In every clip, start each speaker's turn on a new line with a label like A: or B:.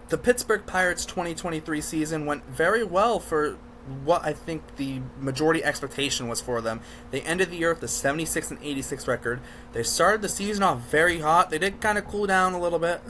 A: The Pittsburgh Pirates 2023 season went very well for what I think the majority expectation was for them. They ended the year with a 76 and 86 record. They started the season off very hot. They did kind of cool down a little bit.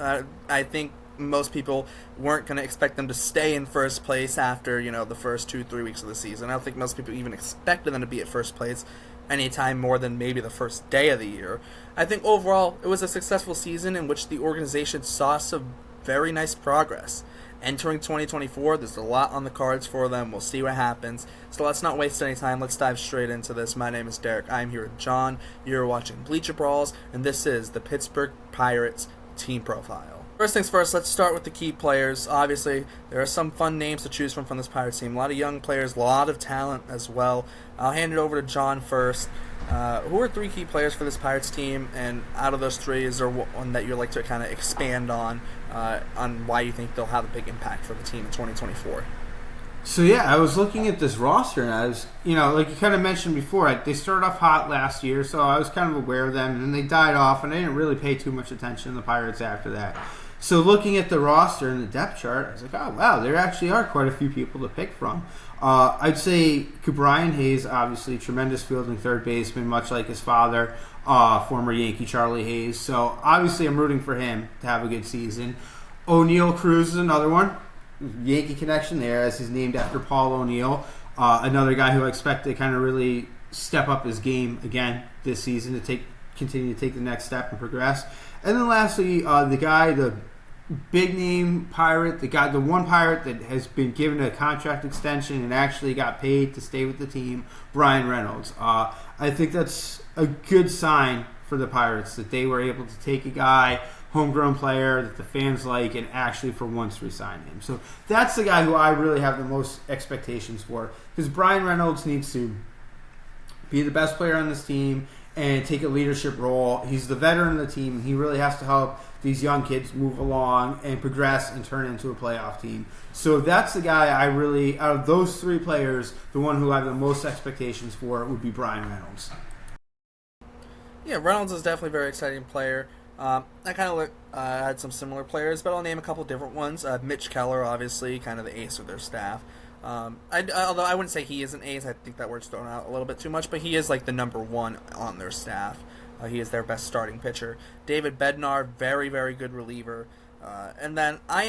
A: I think most people weren't going to expect them to stay in first place after, the first 2-3 weeks of the season. I don't think most people even expected them to be at first place anytime more than maybe the first day of the year. I think overall it was a successful season in which the organization saw some very nice progress. Entering 2024, there's a lot on the cards for them. We'll see what happens. So let's not waste any time. Let's dive straight into this. My name is Derek. I'm here with John. You're watching Bleacher Brawls, and this is the Pittsburgh Pirates team profile. First things first, let's start with the key players. Obviously, there are some fun names to choose from this Pirates team. A lot of young players, a lot of talent as well. I'll hand it over to John first. Who are three key players for this Pirates team? And out of those three, is there one that you'd like to kind of expand on why you think they'll have a big impact for the team in 2024?
B: So yeah, I was looking at this roster, and I was, like you kind of mentioned before, they started off hot last year, so I was kind of aware of them, and then they died off, and I didn't really pay too much attention to the Pirates after that. So looking at the roster and the depth chart, I was like, oh wow, there actually are quite a few people to pick from. I'd say Brian Hayes, obviously, tremendous fielding third baseman, much like his father, former Yankee Charlie Hayes. So obviously I'm rooting for him to have a good season. O'Neill Cruz is another one. Yankee connection there, as he's named after Paul O'Neill. Another guy who I expect to kind of really step up his game again this season to continue to take the next step and progress. And then lastly, the big name Pirate, the one Pirate that has been given a contract extension and actually got paid to stay with the team, Brian Reynolds. I think that's a good sign for the Pirates that they were able to take a guy, homegrown player that the fans like, and actually for once resign him. So that's the guy who I really have the most expectations for, because Brian Reynolds needs to be the best player on this team and take a leadership role. He's the veteran of the team, and he really has to help these young kids move along and progress and turn into a playoff team. So that's the guy I really, out of those three players, the one who I have the most expectations for would be Brian Reynolds.
A: Yeah, Reynolds is definitely a very exciting player. I kind of had some similar players, but I'll name a couple different ones. Mitch Keller, obviously, kind of the ace of their staff. Although I wouldn't say he is an ace, I think that word's thrown out a little bit too much, but he is like the number one on their staff. He is their best starting pitcher. David Bednar, very, very good reliever. And then I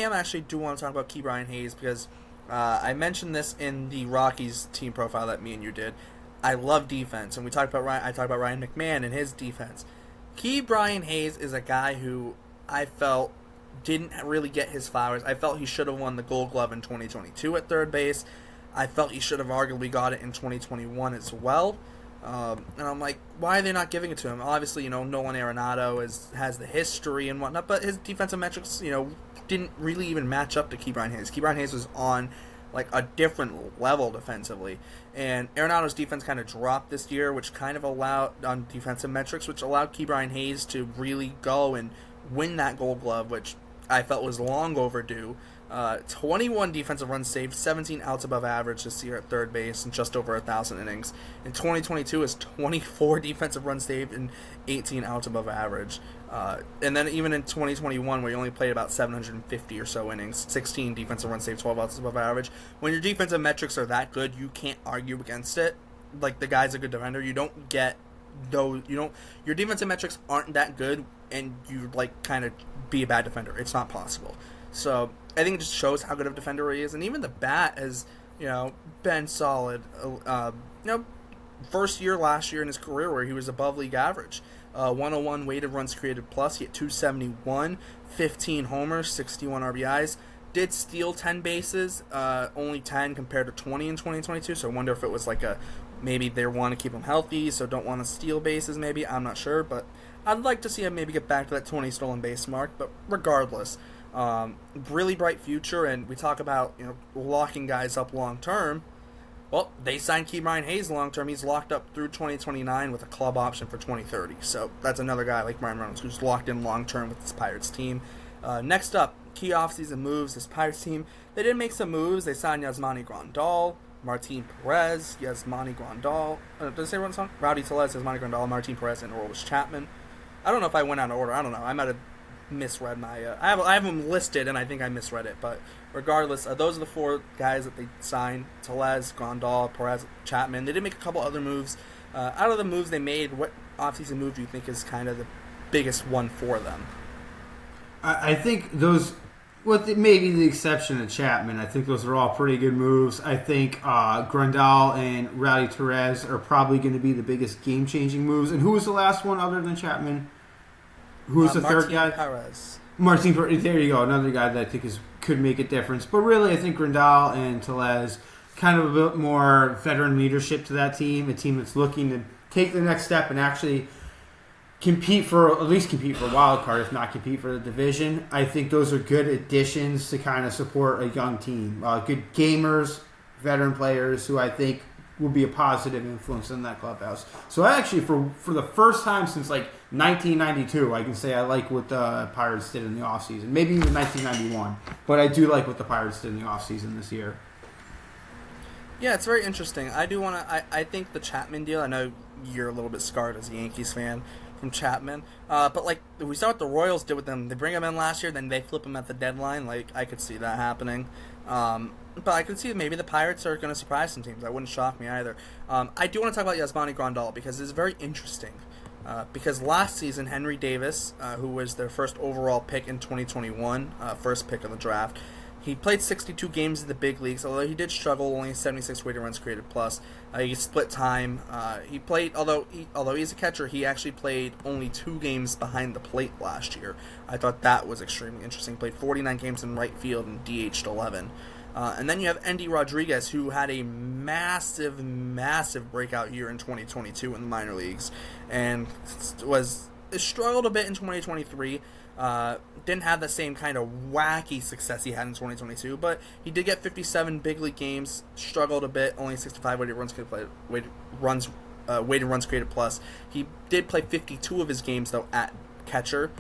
A: do want to talk about Brian Hayes, because I mentioned this in the Rockies team profile that me and you did. I love defense, and I talked about Ryan McMahon and his defense. Brian Hayes is a guy who I felt didn't really get his flowers. I felt he should have won the Gold Glove in 2022 at third base. I felt he should have arguably got it in 2021 as well. And I'm like, why are they not giving it to him? Obviously, Nolan Arenado has the history and whatnot, but his defensive metrics, didn't really even match up to Brian Hayes. Brian Hayes was on like a different level defensively, and Arenado's defense kind of dropped this year, which kind of allowed on defensive metrics, which allowed Brian Hayes to really go and win that Gold Glove, which I felt was long overdue. 21 defensive runs saved, 17 outs above average this year at third base, and just over 1,000 innings. In 2022 is 24 defensive runs saved and 18 outs above average. And then even in 2021, where you only played about 750 or so innings, 16 defensive runs saved, 12 outs above average. When your defensive metrics are that good, you can't argue against it. Like, the guy's a good defender. You don't get those. Your defensive metrics aren't that good, and you kind of be a bad defender. It's not possible. So I think it just shows how good of a defender he is, and even the bat has, been solid. First year last year in his career where he was above league average. 101 weighted runs created plus. He had 271, 15 homers, 61 RBIs. Did steal 10 bases, only 10 compared to 20 in 2022. So I wonder if it was maybe they want to keep him healthy, so don't want to steal bases. Maybe, I'm not sure, but I'd like to see him maybe get back to that 20 stolen base mark. But regardless. Really bright future, and we talk about locking guys up long term. Well, they signed Brian Hayes long term. He's locked up through 2029 with a club option for 2030. So that's another guy like Brian Reynolds who's locked in long term with this Pirates team. Next up, key offseason moves. This Pirates team, they did make some moves. They signed Yasmani Grandal, Martin Perez, Yasmani Grandal. Did I say one song? Rowdy Tellez, Yasmani Grandal, Martin Perez, and Aroldis Chapman. I don't know if I went out of order. I don't know. I might have misread my. I have them listed, and I think I misread it. But regardless, those are the 4 guys that they signed: Tellez, Grandal, Perez, Chapman. They did make a couple other moves. Out of the moves they made, what offseason move do you think is kind of the biggest one for them?
B: I think those, maybe the exception of Chapman, I think those are all pretty good moves. I think Grandal and Rowdy Tellez are probably going to be the biggest game-changing moves. And who was the last one other than Chapman? Who was the third guy?
A: Perez.
B: Martin Perez. There you go. Another guy that I think could make a difference. But really, I think Grandal and Tellez, kind of a bit more veteran leadership to that team, a team that's looking to take the next step and actually at least compete for a wild card, if not compete for the division. I think those are good additions to kind of support a young team. Good gamers, veteran players who I think will be a positive influence in that clubhouse. So I actually, for the first time since like 1992, I can say I like what the Pirates did in the offseason. Maybe even 1991. But I do like what the Pirates did in the offseason this year.
A: Yeah, it's very interesting. I do want to. I think the Chapman deal. I know you're a little bit scarred as a Yankees fan from Chapman, but like we saw what the Royals did with them. They bring him in last year, then they flip him at the deadline. Like I could see that happening. But I could see maybe the Pirates are going to surprise some teams. That wouldn't shock me either. I do want to talk about Yasmani Grandal because it's very interesting. Because last season, Henry Davis, who was their first overall pick in 2021, first pick of the draft, he played 62 games in the big leagues, although he did struggle, only 76 weighted runs created plus. He split time. He played, although he's a catcher, he actually played only 2 games behind the plate last year. I thought that was extremely interesting. He played 49 games in right field and DH'd 11. And then you have Endy Rodriguez, who had a massive, massive breakout year in 2022 in the minor leagues, and struggled a bit in 2023. Didn't have the same kind of wacky success he had in 2022, but he did get 57 big league games. Struggled a bit, only 65 weighted runs created plus. He did play 52 of his games though at catcher.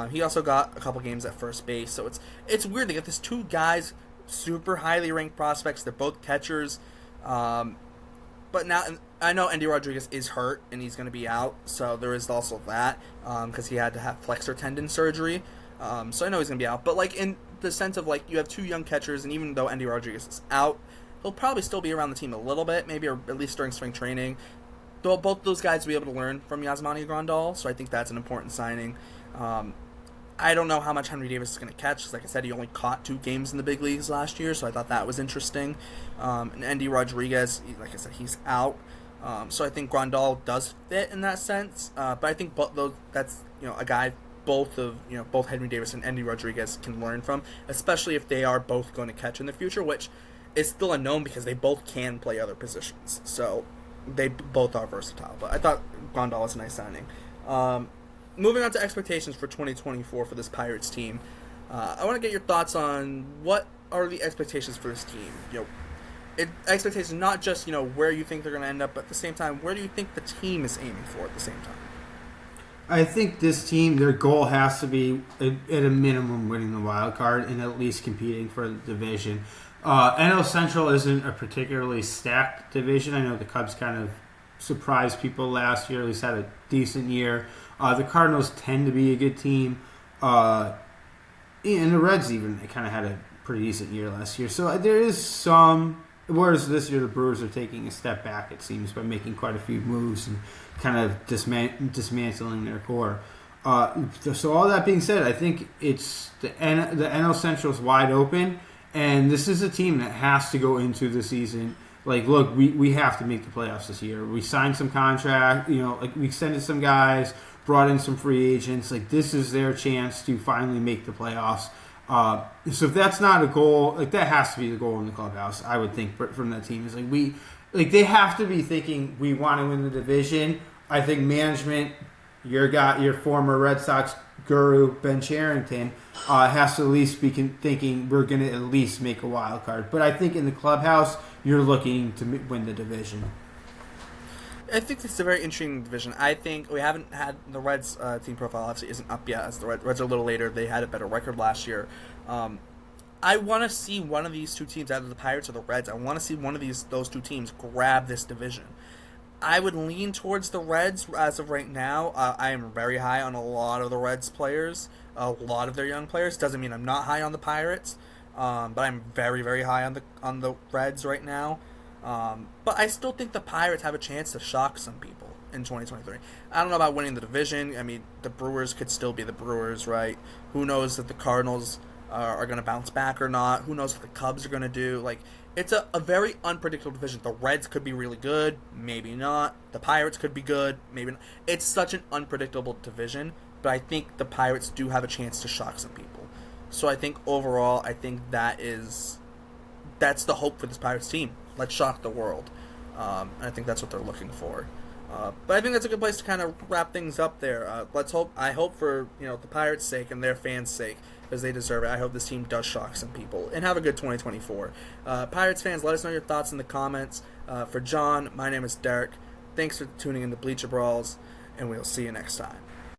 A: He also got a couple games at first base. So it's weird. They got these 2 guys, super highly ranked prospects. They're both catchers. But now I know Endy Rodriguez is hurt and he's going to be out, so there is also that because he had to have flexor tendon surgery. So I know he's going to be out. But like in the sense of like you have 2 young catchers, and even though Endy Rodriguez is out, he'll probably still be around the team a little bit, maybe or at least during spring training. Both those guys will be able to learn from Yasmani Grandal, so I think that's an important signing. I don't know how much Henry Davis is going to catch, because like I said, he only caught 2 games in the big leagues last year, so I thought that was interesting. And Endy Rodriguez, like I said, he's out. So I think Grandal does fit in that sense. But I think that's a guy both Henry Davis and Endy Rodriguez can learn from, especially if they are both going to catch in the future, which is still unknown because they both can play other positions. So they both are versatile. But I thought Grandal was a nice signing. Moving on to expectations for 2024 for this Pirates team, I want to get your thoughts on what are the expectations for this team. Expectations not just where you think they're going to end up, but at the same time, where do you think the team is aiming for at the same time?
B: I think this team, their goal has to be at a minimum winning the wild card and at least competing for the division. NL Central isn't a particularly stacked division. I know the Cubs kind of surprised people last year, at least had a decent year. The Cardinals tend to be a good team. And the Reds even kind of had a pretty decent year last year. So there is some, whereas this year the Brewers are taking a step back, it seems, by making quite a few moves and kind of dismantling their core. So all that being said, I think it's the NL Central is wide open, and this is a team that has to go into the season. Like, look, we have to make the playoffs this year. We signed some contract, we extended some guys, brought in some free agents. Like, this is their chance to finally make the playoffs. So if that's not a goal, like that has to be the goal in the clubhouse, I would think, from that team. Is they have to be thinking we want to win the division. I think management, your former Red Sox guru Ben Cherington, has to at least be thinking we're going to at least make a wild card. But I think in the clubhouse, you're looking to win the division.
A: I think it's a very interesting division. I think we haven't had the Reds team profile obviously isn't up yet, as the Reds are a little later. They had a better record last year. I want to see one of these 2 teams, either the Pirates or the Reds. I want to see one of those 2 teams grab this division. I would lean towards the Reds as of right now. I am very high on a lot of the Reds players. a lot of their young players. Doesn't mean I'm not high on the Pirates, but I'm very, very high on the Reds right now. But I still think the Pirates have a chance to shock some people in 2023. I don't know about winning the division. I mean, the Brewers could still be the Brewers, right? Who knows if the Cardinals are going to bounce back or not? Who knows what the Cubs are going to do? Like, it's a very unpredictable division. The Reds could be really good, maybe not. The Pirates could be good, maybe not. It's such an unpredictable division, but I think the Pirates do have a chance to shock some people. So I think overall, I think that's the hope for this Pirates team. Let's shock the world. And I think that's what they're looking for. But I think that's a good place to kind of wrap things up there. I hope for the Pirates' sake and their fans' sake, because they deserve it. I hope this team does shock some people and have a good 2024. Pirates fans, let us know your thoughts in the comments. For John, my name is Derek. Thanks for tuning in to Bleacher Brawls, and we'll see you next time.